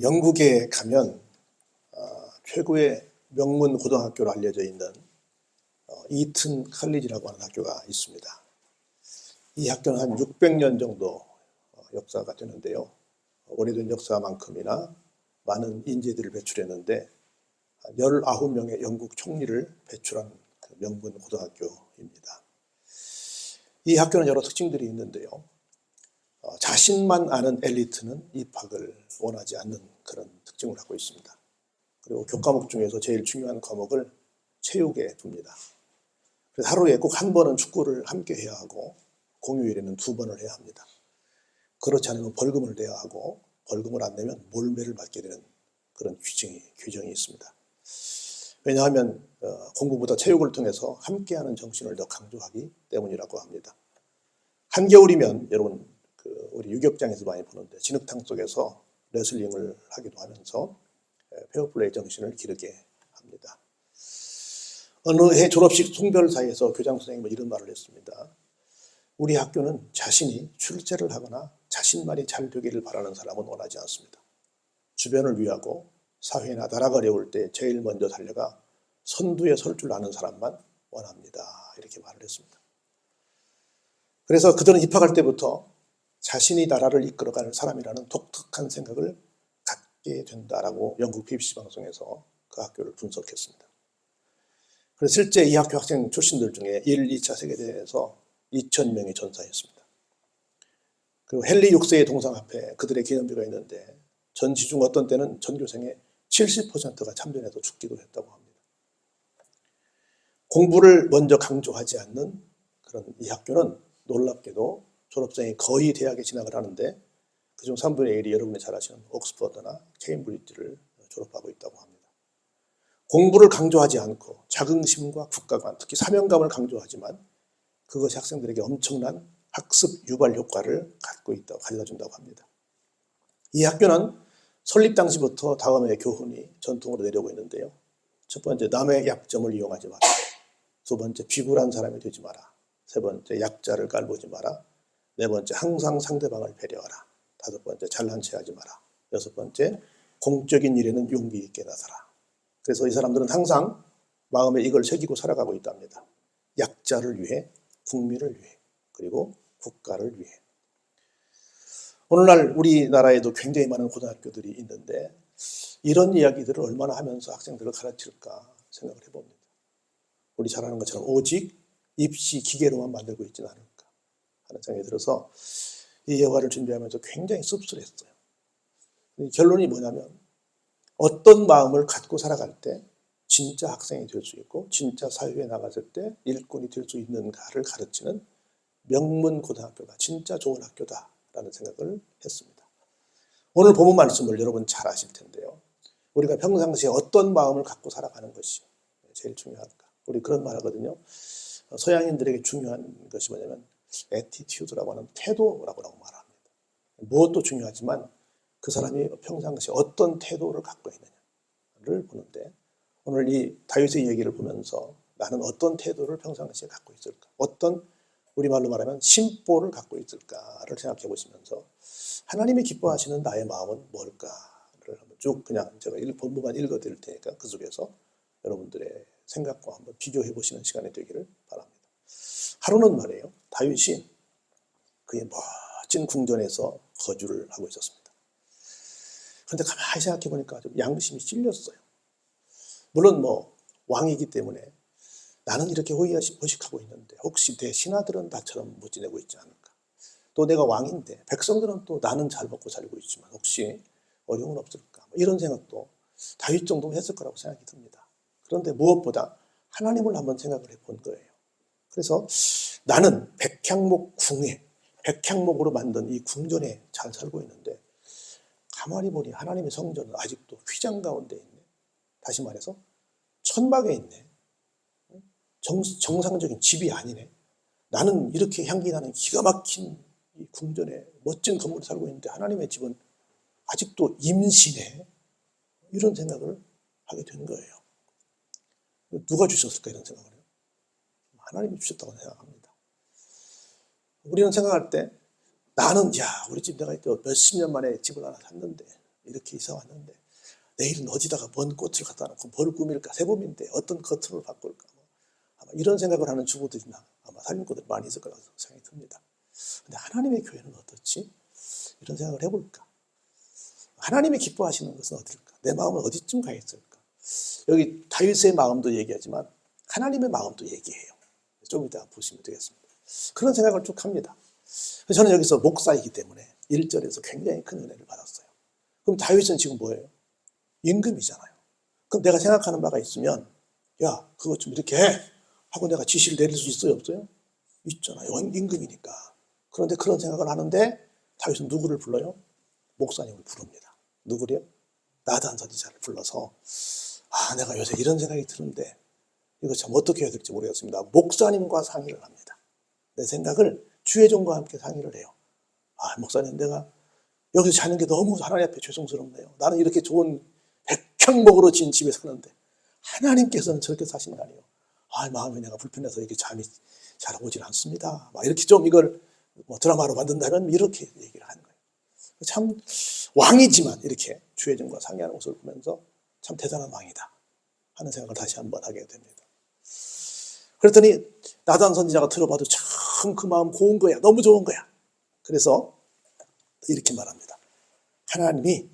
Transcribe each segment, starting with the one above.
영국에 가면 최고의 명문 고등학교로 알려져 있는 이튼 칼리지라고 하는 학교가 있습니다. 이 학교는 한 600년 정도 역사가 되는데요. 오래된 역사만큼이나 많은 인재들을 배출했는데 19명의 영국 총리를 배출한 명문 고등학교입니다. 이 학교는 여러 특징들이 있는데요. 자신만 아는 엘리트는 입학을 원하지 않는 그런 특징을 갖고 있습니다. 그리고 교과목 중에서 제일 중요한 과목을 체육에 둡니다. 그래서 하루에 꼭 한 번은 축구를 함께 해야 하고 공휴일에는 2번을 해야 합니다. 그렇지 않으면 벌금을 내야 하고 벌금을 안 내면 몰매를 받게 되는 그런 규정이 있습니다. 왜냐하면 공부보다 체육을 통해서 함께하는 정신을 더 강조하기 때문이라고 합니다. 한겨울이면 여러분 우리 유격장에서 많이 보는데 진흙탕 속에서 레슬링을 하기도 하면서 페어플레이 정신을 기르게 합니다. 어느 해 졸업식 송별사에서 교장 선생님은 이런 말을 했습니다. 우리 학교는 자신이 출제를 하거나 자신만이 잘 되기를 바라는 사람은 원하지 않습니다. 주변을 위하고 사회나 나라가 어려울 때 제일 먼저 달려가 선두에 설 줄 아는 사람만 원합니다. 이렇게 말을 했습니다. 그래서 그들은 입학할 때부터 자신이 나라를 이끌어가는 사람이라는 독특한 생각을 갖게 된다라고 영국 BBC 방송에서 그 학교를 분석했습니다. 그래서 실제 이 학교 학생 출신들 중에 1, 2차 세계대회에서 2,000명이 전사했습니다. 그리고 헨리 6세의 동상 앞에 그들의 기념비가 있는데 전시 중 어떤 때는 전교생의 70%가 참전해서 죽기도 했다고 합니다. 공부를 먼저 강조하지 않는 그런 이 학교는 놀랍게도 졸업생이 거의 대학에 진학을 하는데 그중 3분의 1이 여러분이 잘 아시는 옥스퍼드나 케임브리지를 졸업하고 있다고 합니다. 공부를 강조하지 않고 자긍심과 국가관, 특히 사명감을 강조하지만 그것이 학생들에게 엄청난 학습 유발 효과를 가져다 준다고 합니다. 이 학교는 설립 당시부터 다음의 교훈이 전통으로 내려오고 있는데요. 첫 번째, 남의 약점을 이용하지 마라. 두 번째, 비굴한 사람이 되지 마라. 세 번째, 약자를 깔보지 마라. 네 번째, 항상 상대방을 배려하라. 다섯 번째, 잘난 체 하지 마라. 여섯 번째, 공적인 일에는 용기 있게 나서라. 그래서 이 사람들은 항상 마음에 이걸 새기고 살아가고 있답니다. 약자를 위해, 국민을 위해, 그리고 국가를 위해. 오늘날 우리나라에도 굉장히 많은 고등학교들이 있는데 이런 이야기들을 얼마나 하면서 학생들을 가르칠까 생각을 해봅니다. 우리 잘 아는 것처럼 오직 입시 기계로만 만들고 있지는 않을까 하는 생각이 들어서 이 여가를 준비하면서 굉장히 씁쓸했어요. 결론이 뭐냐면 어떤 마음을 갖고 살아갈 때 진짜 학생이 될 수 있고 진짜 사회에 나갔을 때 일꾼이 될 수 있는가를 가르치는 명문 고등학교가 진짜 좋은 학교다라는 생각을 했습니다. 오늘 본문 말씀을 여러분 잘 아실 텐데요. 우리가 평상시에 어떤 마음을 갖고 살아가는 것이 제일 중요할까? 우리 그런 말 하거든요. 서양인들에게 중요한 것이 뭐냐면 애티튜드라고 하는 태도라고 말합니다. 무엇도 중요하지만 그 사람이 평상시에 어떤 태도를 갖고 있느냐를 보는데 오늘 이 다윗의 얘기를 보면서 나는 어떤 태도를 평상시에 갖고 있을까? 어떤 우리말로 말하면 심보를 갖고 있을까를 생각해 보시면서 하나님이 기뻐하시는 나의 마음은 뭘까를 한번 쭉 그냥 제가 본문만 읽어 드릴 테니까 그 속에서 여러분들의 생각과 한번 비교해 보시는 시간이 되기를 바랍니다. 하루는 말이에요. 다윗이 그의 멋진 궁전에서 거주를 하고 있었습니다. 그런데 가만히 생각해 보니까 좀 양심이 찔렸어요. 물론 왕이기 때문에 나는 이렇게 호식하고 있는데 혹시 내 신하들은 나처럼 못 지내고 있지 않을까? 또 내가 왕인데 백성들은 또 나는 잘 먹고 살고 있지만 혹시 어려움은 없을까? 이런 생각도 다윗 정도는 했을 거라고 생각이 듭니다. 그런데 무엇보다 하나님을 한번 생각을 해본 거예요. 그래서 나는 백향목 궁에 백향목으로 만든 이 궁전에 잘 살고 있는데 가만히 보니 하나님의 성전은 아직도 휘장 가운데 있네. 다시 말해서 천막에 있네. 정상적인 집이 아니네. 나는 이렇게 향기 나는 기가 막힌 이 궁전에 멋진 건물에 살고 있는데 하나님의 집은 아직도 임시네. 이런 생각을 하게 된 거예요. 누가 주셨을까 이런 생각을 해요. 하나님이 주셨다고 생각합니다. 우리는 생각할 때 나는 우리 집 내가 몇십 년 만에 집을 하나 샀는데 이렇게 이사 왔는데 내일은 어디다가 뭔 꽃을 갖다 놓고 뭘 꾸밀까? 새봄인데 어떤 커튼을 바꿀까? 아마 이런 생각을 하는 주부들이나 아마 살림꾼들이 많이 있을 거라고 생각이 듭니다. 근데 하나님의 교회는 어떻지? 이런 생각을 해볼까? 하나님이 기뻐하시는 것은 어딜까? 내 마음은 어디쯤 가 있을까? 여기 다윗의 마음도 얘기하지만 하나님의 마음도 얘기해요. 좀 이따 보시면 되겠습니다. 그런 생각을 쭉 합니다. 저는 여기서 목사이기 때문에 1절에서 굉장히 큰 은혜를 받았어요. 그럼 다윗은 지금 뭐예요? 임금이잖아요. 그럼 내가 생각하는 바가 있으면 야, 그것 좀 이렇게 해 하고 내가 지시를 내릴 수 있어요? 없어요? 있잖아요. 임금이니까. 그런데 그런 생각을 하는데 다윗은 누구를 불러요? 목사님을 부릅니다. 누구래요? 나단 선지자를 불러서 내가 요새 이런 생각이 드는데 이거 참 어떻게 해야 될지 모르겠습니다. 목사님과 상의를 합니다. 내 생각을 주의 종과 함께 상의를 해요. 목사님, 내가 여기서 자는 게 너무 하나님 앞에 죄송스럽네요. 나는 이렇게 좋은 백향목으로 지은 집에 사는데 하나님께서는 저렇게 사신다니요. 마음이 내가 불편해서 이게 잠이 잘 오질 않습니다. 이렇게 좀 이걸 드라마로 만든다면 이렇게 얘기를 하는 거예요. 참 왕이지만 이렇게 주의 종과 상의하는 모습을 보면서 참 대단한 왕이다 하는 생각을 다시 한번 하게 됩니다. 그랬더니 나단 선지자가 들어봐도 참 그 마음 고운 거야. 너무 좋은 거야. 그래서 이렇게 말합니다. 하나님이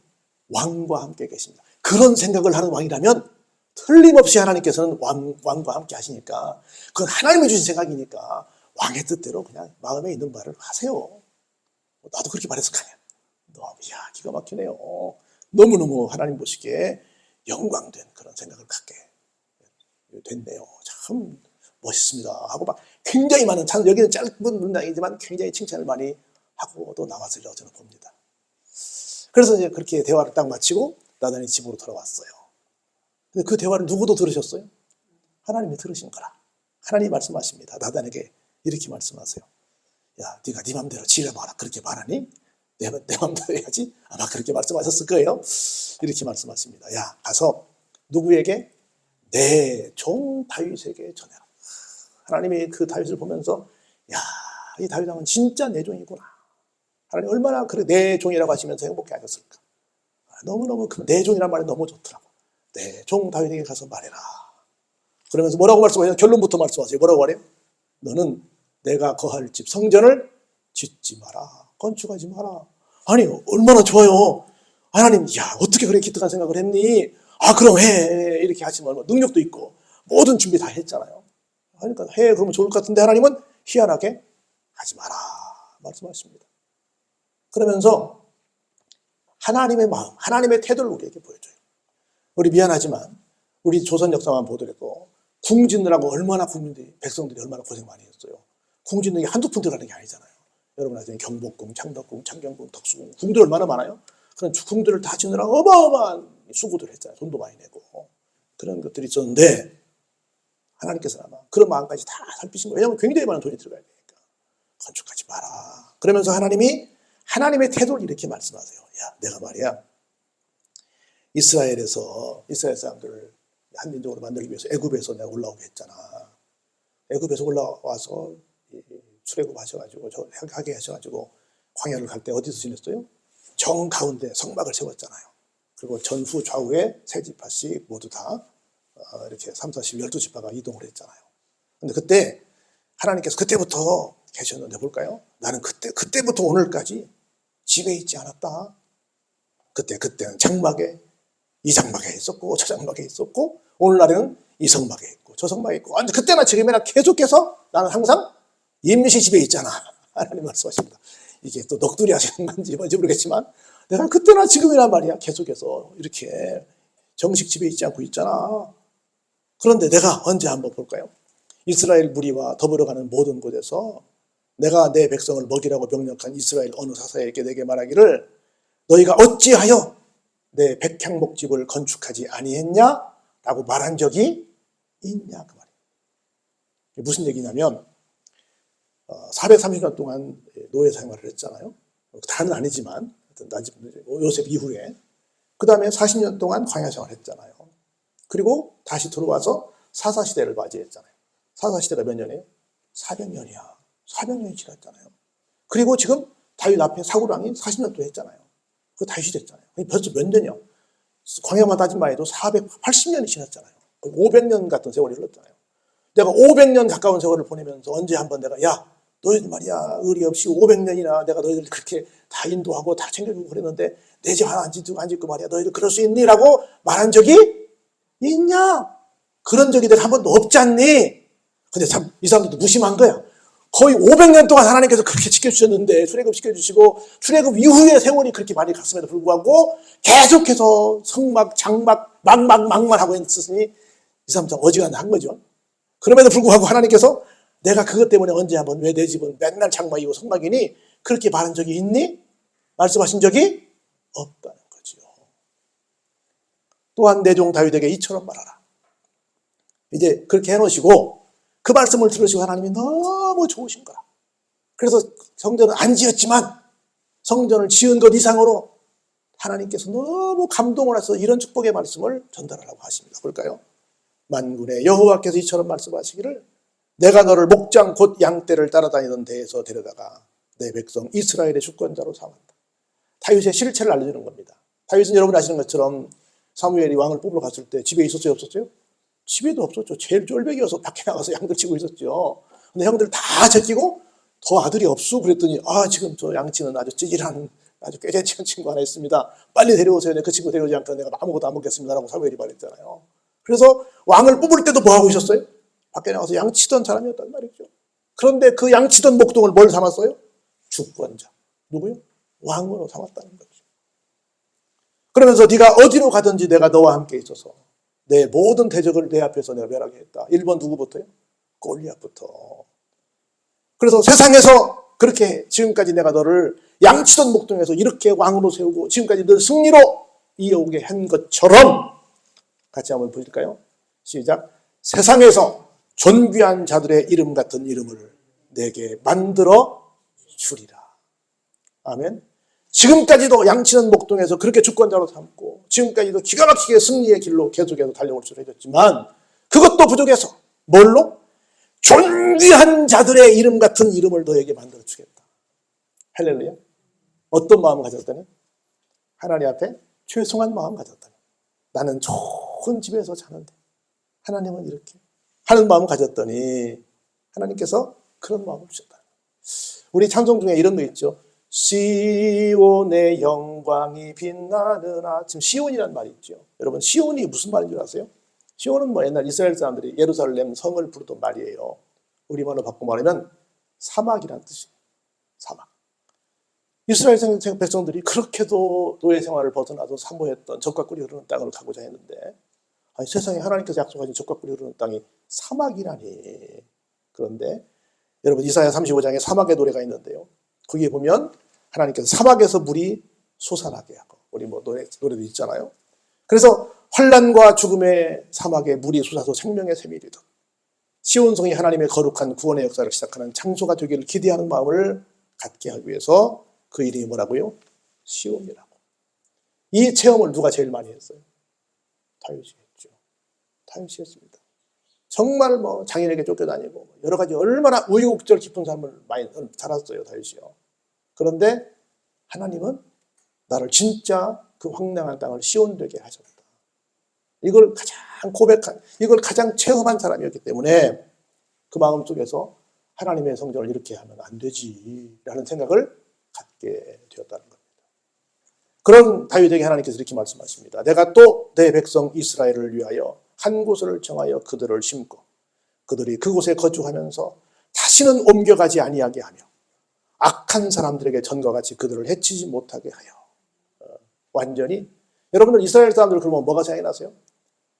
왕과 함께 계십니다. 그런 생각을 하는 왕이라면 틀림없이 하나님께서는 왕과 함께 하시니까 그건 하나님이 주신 생각이니까 왕의 뜻대로 그냥 마음에 있는 말을 하세요. 나도 그렇게 말했을 거 아니야. 너무 기가 막히네요. 너무너무 하나님 보시기에 영광된 그런 생각을 갖게 됐네요. 참 멋있습니다 하고 막 굉장히 많은 여기는 짧은 문장이지만 굉장히 칭찬을 많이 하고 또 나왔으리라고 저는 봅니다. 그래서 이제 그렇게 대화를 딱 마치고 나단이 집으로 돌아왔어요. 근데 그 대화를 누구도 들으셨어요? 하나님이 들으신 거라. 하나님이 말씀하십니다. 나단에게 이렇게 말씀하세요. 야, 네가 네 맘대로 지으라마라 그렇게 말하니? 내 맘대로 해야지? 아마 그렇게 말씀하셨을 거예요. 이렇게 말씀하십니다. 야, 가서 누구에게? 내 종 다윗에게 전해라. 하나님이 그 다윗을 보면서 야, 이 다윗 왕은 진짜 내 종이구나. 하나님 얼마나 내 종이라고 하시면서 행복해 하셨을까. 너무너무 내 종이란 말이 너무 좋더라고. 내 종 다윗에게 가서 말해라. 그러면서 뭐라고 말씀하세요? 결론부터 말씀하세요. 뭐라고 말해요? 너는 내가 거할 집 성전을 짓지 마라. 건축하지 마라. 아니 얼마나 좋아요. 하나님 어떻게 그렇게 기특한 생각을 했니? 그럼 해. 이렇게 하시면 능력도 있고 모든 준비 다 했잖아요. 그러니까 해. 그러면 좋을 것 같은데 하나님은 희한하게 하지 마라 말씀하십니다. 그러면서 하나님의 마음, 하나님의 태도를 우리에게 보여줘요. 우리 미안하지만 우리 조선 역사만 보더라도 궁 짓느라고 얼마나 백성들이 얼마나 고생 많이 했어요. 궁 짓는 게 한두 푼 들어가는 게 아니잖아요. 여러분 아시는 경복궁, 창덕궁, 창경궁, 덕수궁, 궁들 얼마나 많아요? 그런 궁들을 다 짓느라고 어마어마한 수고들을 했잖아요. 돈도 많이 내고. 그런 것들이 있었는데 하나님께서는 아마 그런 마음까지 다 살피신 거예요. 왜냐하면 굉장히 많은 돈이 들어가야 되니까. 건축하지 마라. 그러면서 하나님이 하나님의 태도를 이렇게 말씀하세요. 야, 내가 말이야 이스라엘 사람들을 한민족으로 만들기 위해서 애굽에서 내가 올라오게 했잖아. 애굽에서 올라와서 출애굽 하셔가지고 하게 하셔가지고 광야를 갈 때 어디서 지냈어요? 정 가운데 성막을 세웠잖아요. 그리고 전후 좌우에 세 지파씩 모두 다 이렇게 3, 40, 12지파가 이동을 했잖아요. 근데 그때 하나님께서 그때부터 계셨는데 볼까요? 나는 그때부터 오늘까지 집에 있지 않았다. 그때는 장막에 이 장막에 있었고 저 장막에 있었고 오늘날에는 이 성막에 있고 저 성막에 있고 그때나 지금이나 계속해서 나는 항상 임시 집에 있잖아. 하나님 말씀하십니다. 이게 또 넋두리 하시는 건지 뭔지 모르겠지만 내가 그때나 지금이란 말이야 계속해서 이렇게 정식 집에 있지 않고 있잖아. 그런데 내가 언제 한번 볼까요? 이스라엘 무리와 더불어가는 모든 곳에서 내가 내 백성을 먹이라고 명령한 이스라엘 어느 사사에게 내게 말하기를 너희가 어찌하여 내 백향목집을 건축하지 아니했냐? 라고 말한 적이 있냐? 그 말이에요. 무슨 얘기냐면 430년 동안 노예 생활을 했잖아요. 다는 아니지만 요셉 이후에 그 다음에 40년 동안 광야 생활을 했잖아요. 그리고 다시 들어와서 사사시대를 맞이했잖아요. 사사시대가 몇 년이에요? 400년이야. 400년이 지났잖아요. 그리고 지금 다윗 앞에 사울왕이 40년 또 했잖아요. 그거 다윗이 됐잖아요. 벌써 몇 년이요? 광야만 따지만 해도 480년이 지났잖아요. 500년 같은 세월이 흘렀잖아요. 내가 500년 가까운 세월을 보내면서 언제 한번 내가 야 너희들 말이야 의리 없이 500년이나 내가 너희들 그렇게 다 인도하고 다 챙겨주고 그랬는데 내 집 하나 안 짓고 말이야 너희들 그럴 수 있니? 라고 말한 적이 있냐? 그런 적이 내가 한 번도 없지 않니? 근데 참 이 사람들도 무심한 거야. 거의 500년 동안 하나님께서 그렇게 지켜주셨는데 출애굽 시켜주시고 출애굽 이후의 세월이 그렇게 많이 갔음에도 불구하고 계속해서 성막, 장막, 막만 하고 있었으니 이 사람 참 어지간한 거죠. 그럼에도 불구하고 하나님께서 내가 그것 때문에 언제 한번 왜 내 집은 맨날 장막이고 성막이니? 그렇게 말한 적이 있니? 말씀하신 적이 없다는 거죠. 또한 내 종 다윗에게 이처럼 말하라. 이제 그렇게 해놓으시고 그 말씀을 들으시고 하나님이 너무 좋으신 거야. 그래서 성전은 안 지었지만 성전을 지은 것 이상으로 하나님께서 너무 감동을 해서 이런 축복의 말씀을 전달하라고 하십니다. 볼까요? 만군의 여호와께서 이처럼 말씀하시기를 내가 너를 목장 곧 양떼를 따라다니던 데에서 데려다가 내 백성 이스라엘의 주권자로 삼았다. 다윗의 실체를 알려주는 겁니다. 다윗은 여러분 아시는 것처럼 사무엘이 왕을 뽑으러 갔을 때 집에 있었어요? 없었어요? 집에도 없었죠. 제일 쫄백이어서 밖에 나가서 양들 치고 있었죠. 근데 형들 다 제끼고 더 아들이 없어 그랬더니 지금 저 양치는 아주 찌질한 아주 꾀쟁치한 친구 하나 있습니다. 빨리 데려오세요. 그 친구 데려오지 않고 내가 아무것도 안 먹겠습니다. 라고 사무엘이 말했잖아요. 그래서 왕을 뽑을 때도 뭐 하고 있었어요? 밖에 나가서 양치던 사람이었단 말이죠. 그런데 그 양치던 목동을 뭘 삼았어요? 주권자. 누구요? 왕으로 삼았다는 거죠. 그러면서 네가 어디로 가든지 내가 너와 함께 있어서 내 모든 대적을 내 앞에서 내가 멸하게 했다. 1번 누구부터요? 골리앗부터. 그래서 세상에서 그렇게 지금까지 내가 너를 양치던 목동에서 이렇게 왕으로 세우고 지금까지 늘 승리로 이어오게 한 것처럼 같이 한번 보실까요? 시작. 세상에서 존귀한 자들의 이름 같은 이름을 내게 만들어 주리라. 아멘. 지금까지도 양치는 목동에서 그렇게 주권자로 삼고 지금까지도 기가 막히게 승리의 길로 계속해서 달려올 수 있었지만 그것도 부족해서 뭘로? 존귀한 자들의 이름 같은 이름을 너에게 만들어 주겠다. 할렐루야. 어떤 마음을 가졌다니? 하나님 앞에 죄송한 마음 가졌다니. 나는 좋은 집에서 자는데 하나님은 이렇게 하는 마음을 가졌더니 하나님께서 그런 마음을 주셨다. 우리 찬송 중에 이런 거 있죠. 시온의 영광이 빛나는 아침. 시온이라는 말이 있죠. 여러분 시온이 무슨 말인 줄 아세요? 시온은 뭐 옛날 이스라엘 사람들이 예루살렘 성을 부르던 말이에요. 우리말로 바꿔 말하면 사막이라는 뜻이에요. 사막. 이스라엘 백성들이 그렇게도 노예 생활을 벗어나서 사모했던 젖과 꿀이 흐르는 땅을 가고자 했는데 세상에 하나님께서 약속하신 젖과 꿀이 흐르는 땅이 사막이라니. 그런데 여러분 이사야 35장에 사막의 노래가 있는데요. 거기에 보면 하나님께서 사막에서 물이 솟아나게 하고 우리 뭐 노래도 있잖아요. 그래서 환난과 죽음의 사막에 물이 솟아서 생명의 샘이 되듯 시온성이 하나님의 거룩한 구원의 역사를 시작하는 창소가 되기를 기대하는 마음을 갖게 하기 위해서 그 이름이 뭐라고요? 시온이라고. 이 체험을 누가 제일 많이 했어요? 다윗이 했죠. 다윗이 했습니다. 정말 뭐 장인에게 쫓겨다니고 여러 가지 얼마나 우여곡절 깊은 삶을 많이 살았어요. 다윗이요. 그런데 하나님은 나를 진짜 그 황량한 땅을 시온되게 하셨다. 이걸 가장 고백한, 이걸 가장 체험한 사람이었기 때문에 그 마음 속에서 하나님의 성전을 이렇게 하면 안 되지라는 생각을 갖게 되었다는 겁니다. 그런 다윗에게 하나님께서 이렇게 말씀하십니다. 내가 또 내 백성 이스라엘을 위하여 한 곳을 정하여 그들을 심고 그들이 그곳에 거주하면서 다시는 옮겨가지 아니하게 하며 악한 사람들에게 전과 같이 그들을 해치지 못하게 하여 완전히 여러분들 이스라엘 사람들 그러면 뭐가 생각이 나세요?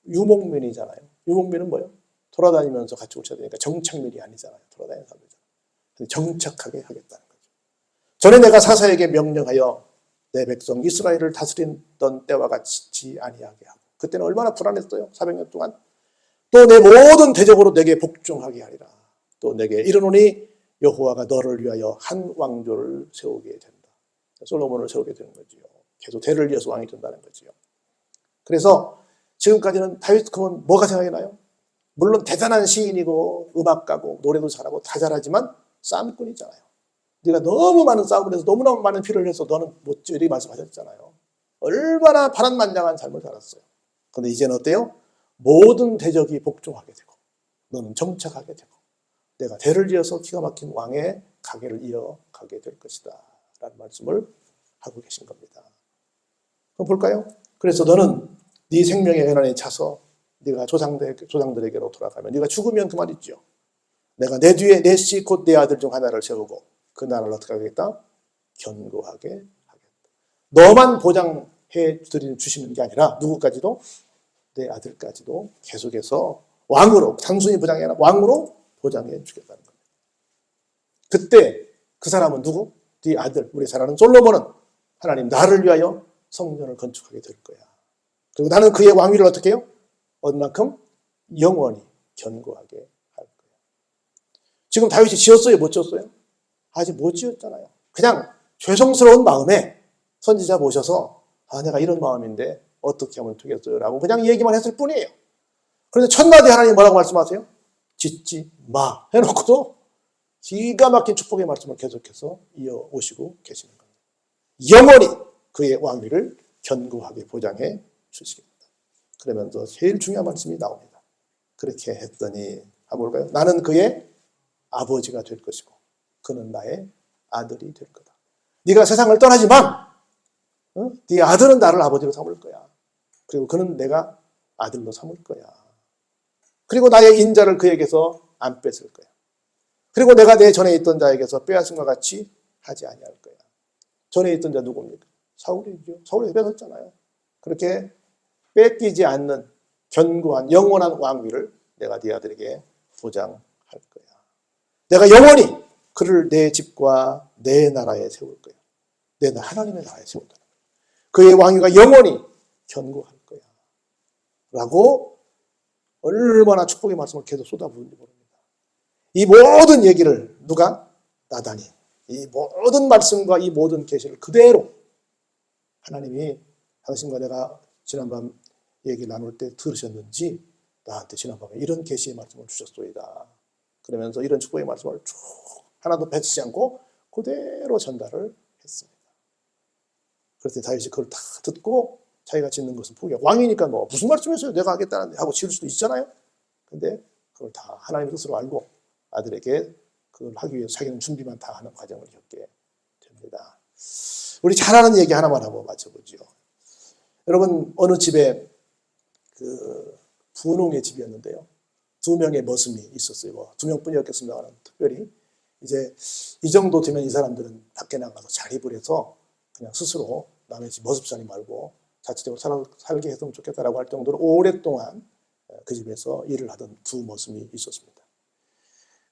유목민이잖아요. 유목민은 뭐예요? 돌아다니면서 같이 오셔야 되니까 정착민이 아니잖아요. 돌아다니는 사람들이잖아요. 정착하게 하겠다는 거죠. 전에 내가 사사에게 명령하여 내 백성 이스라엘을 다스리던 때와 같이 아니하게 하고 그때는 얼마나 불안했어요. 400년 동안. 또 내 모든 대적으로 내게 복종하게 하리라. 또 내게 이르노니 여호와가 너를 위하여 한 왕조를 세우게 된다. 솔로몬을 세우게 되는 거지요. 계속 대를 이어서 왕이 된다는 거지요. 그래서 지금까지는 다윗 그러면 뭐가 생각이 나요? 물론 대단한 시인이고 음악가고 노래도 잘하고 다 잘하지만 싸움꾼이잖아요. 네가 너무 많은 싸움을 해서 너무나 많은 피를 해서 너는 못 지으리 말씀하셨잖아요. 얼마나 파란만장한 삶을 살았어요. 그런데 이제는 어때요? 모든 대적이 복종하게 되고 너는 정착하게 되고 내가 대를 이어서 기가 막힌 왕의 가계를 이어가게 될 것이다 라는 말씀을 하고 계신 겁니다. 그럼 볼까요? 그래서 너는 네 생명의 연한에 차서 네가 조상들에게로 돌아가면 네가 죽으면 그 말이죠. 내가 내 뒤에 내 씨 곧 내 아들 중 하나를 세우고 그 나라를 어떻게 하겠다? 견고하게 하겠다. 너만 보장해 주시는 게 아니라 누구까지도? 내 아들까지도 계속해서 왕으로, 단순히 보장이 아니라 왕으로 보장해 주겠다는 겁니다. 그때 그 사람은 누구? 네 아들, 우리 잘 아는 솔로몬은 하나님 나를 위하여 성전을 건축하게 될 거야. 그리고 나는 그의 왕위를 어떻게 해요? 얼만큼? 영원히 견고하게 할 거야. 지금 다윗이 지었어요? 못 지었어요? 아직 못 지었잖아요. 그냥 죄송스러운 마음에 선지자 모셔서 내가 이런 마음인데 어떻게 하면 되겠어요? 라고 그냥 얘기만 했을 뿐이에요. 그런데 첫마디 하나님 뭐라고 말씀하세요? 짓지 마 해놓고도 기가 막힌 축복의 말씀을 계속해서 이어오시고 계시는 겁니다. 영원히 그의 왕위를 견고하게 보장해 주시겠다. 그러면서 제일 중요한 말씀이 나옵니다. 그렇게 했더니 한번 볼까요? 나는 그의 아버지가 될 것이고 그는 나의 아들이 될 거다. 네가 세상을 떠나지만 네 아들은 나를 아버지로 삼을 거야. 그리고 그는 내가 아들로 삼을 거야. 그리고 나의 인자를 그에게서 안 뺏을 거야. 그리고 내가 내 전에 있던 자에게서 빼앗은 것 같이 하지 아니할 거야. 전에 있던 자 누굽니까? 사울이죠. 사울이 뺏었잖아요. 그렇게 뺏기지 않는 견고한 영원한 왕위를 내가 네 아들에게 보장할 거야. 내가 영원히 그를 내 집과 내 나라에 세울 거야. 내 하나님의 나라에 세운다. 그의 왕위가 영원히 견고할 거야. 라고 얼마나 축복의 말씀을 계속 쏟아부은지 모릅니다. 이 모든 얘기를 누가? 나단이. 이 모든 말씀과 이 모든 계시를 그대로 하나님이 당신과 내가 지난밤 얘기 나눌 때 들으셨는지 나한테 지난밤에 이런 계시의 말씀을 주셨소이다. 그러면서 이런 축복의 말씀을 쭉 하나도 뱉지 않고 그대로 전달을 했습니다. 그래서 다윗이 그걸 다 듣고 자기가 짓는 것은 포기하고 왕이니까 뭐 무슨 말씀이세요? 내가 하겠다는데 하고 지을 수도 있잖아요. 근데 그걸 다 하나님의 뜻으로 알고 아들에게 그걸 하기 위해서 자기는 준비만 다 하는 과정을 겪게 됩니다. 우리 잘 아는 얘기 하나만 한번 맞춰보죠. 여러분 어느 집에 그 분홍의 집이었는데요. 2명의 머슴이 있었어요. 뭐 2명뿐이었겠습니다만 특별히 이제 이 정도 되면 이 사람들은 밖에 나가서 자립을 해서 그냥 스스로 남의 집 머슴 살이 말고 자체적으로 살게 했으면 좋겠다라고 할 정도로 오랫동안 그 집에서 일을 하던 2 머슴이 있었습니다.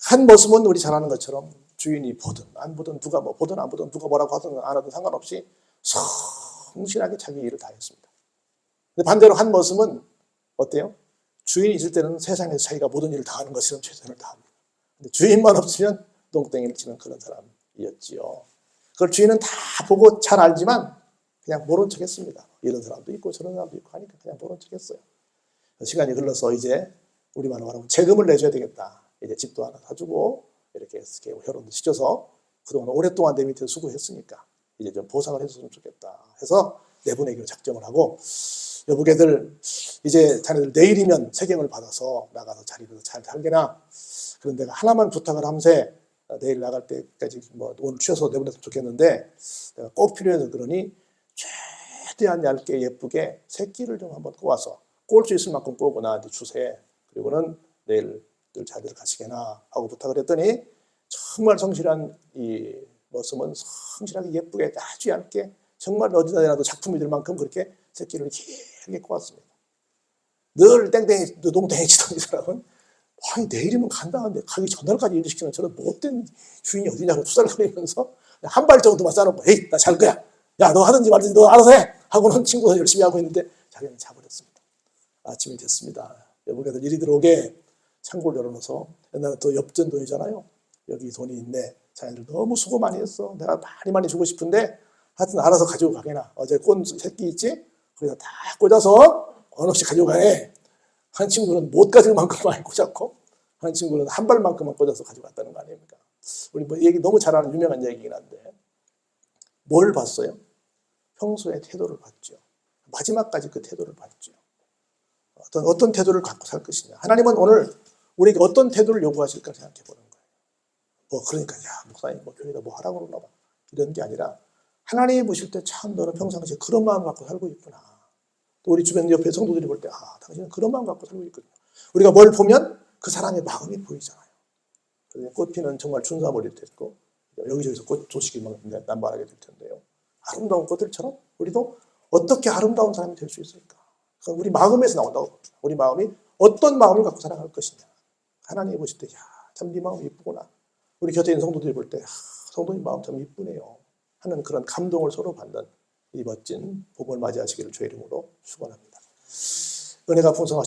한 머슴은 우리 잘 아는 것처럼 주인이 보든 안 보든 누가 뭐 보든 안 보든 누가 뭐라고 하든 안 하든 상관없이 성실하게 자기 일을 다 했습니다. 근데 반대로 한 머슴은 어때요? 주인이 있을 때는 세상에서 자기가 모든 일을 다 하는 것처럼 최선을 다합니다. 근데 주인만 없으면 똥땡이를 치는 그런 사람이었지요. 그걸 주인은 다 보고 잘 알지만 그냥 모른 척 했습니다. 이런 사람도 있고 저런 사람도 있고 하니까 그냥 모른 척 했어요. 시간이 흘러서 이제 우리말로 말하면 세금을 내줘야 되겠다. 이제 집도 하나 사주고 이렇게 결혼도 시켜서 그동안 오랫동안 내 밑에서 수고했으니까 이제 좀 보상을 해줬으면 좋겠다 해서 내보내기로 작정을 하고 여보게들 이제 자네들 내일이면 세경을 받아서 나가서 자리에서 잘 살게나. 그런데 내가 하나만 부탁을 함세 내일 나갈 때까지 뭐 오늘 쉬어서 내보냈으면 좋겠는데 내가 꼭 필요해서 그러니 최대한 얇게 예쁘게 새끼를 좀 한번 꼬아서 꼬을 수 있을 만큼 꼬고 나한테 주세. 그리고는 내일 자들 가시게나 하고 부탁을 했더니 정말 성실한 이 머슴은 성실하게 예쁘게 아주 얇게 정말 어디다 내놔도 작품이 될 만큼 그렇게 새끼를 길게 꼬았습니다. 늘 땡땡이 농땡이 치던 이 사람은 아니 내일이면 간다는데 가기 전날까지 일을 시키는 저런 못된 주인이 어디냐고 투덜거리면서 한 발 정도만 싸놓고 에이 나 잘 거야. 야 너 하든지 말든지 너 알아서 해. 하고는 친구가 열심히 하고 있는데 자기는 자버렸습니다. 아침이 됐습니다. 여보게들 일이 들어오게 창고를 열어놓아서 옛날에 또 엽전돈이잖아요. 여기 돈이 있네. 자네들 너무 수고 많이 했어. 내가 많이 주고 싶은데 하여튼 알아서 가지고 가게나. 어제 꼰 새끼 있지? 거기다 다 꽂아서 어느 없이 가지고 가해. 한 친구는 못 가질 만큼 많이 꽂았고 한 친구는 한 발만큼만 꽂아서 가지고 갔다는 거 아닙니까? 우리 뭐 얘기 너무 잘 아는 유명한 얘기긴 한데 뭘 봤어요? 평소의 태도를 봤죠. 마지막까지 그 태도를 봤죠. 어떤 태도를 갖고 살 것이냐. 하나님은 오늘 우리에게 어떤 태도를 요구하실까 생각해 보는 거예요. 그러니까 야 목사님 교회에다 뭐 하라고 그러나 봐. 이런 게 아니라 하나님이 보실 때 참 너는 평상시에 그런 마음 갖고 살고 있구나. 또 우리 주변 옆에 성도들이 볼 때 당신은 그런 마음 갖고 살고 있거든요. 우리가 뭘 보면 그 사람의 마음이 보이잖아요. 꽃 피는 정말 춘삼월이 됐고 여기저기서 꽃 소식이 막 남발하게 될 텐데요. 아름다운 꽃들처럼 우리도 어떻게 아름다운 사람이 될 수 있을까? 그건 우리 마음에서 나온다고 봅니다. 우리 마음이 어떤 마음을 갖고 살아갈 것이냐. 하나님이 보실 때 참 네 마음이 이쁘구나. 우리 곁에 있는 성도들이 볼 때 성도님 마음 참 이쁘네요 하는 그런 감동을 서로 받는 이 멋진 복을 맞이하시기를 주의 이름으로 축원합니다. 은혜가 풍성하신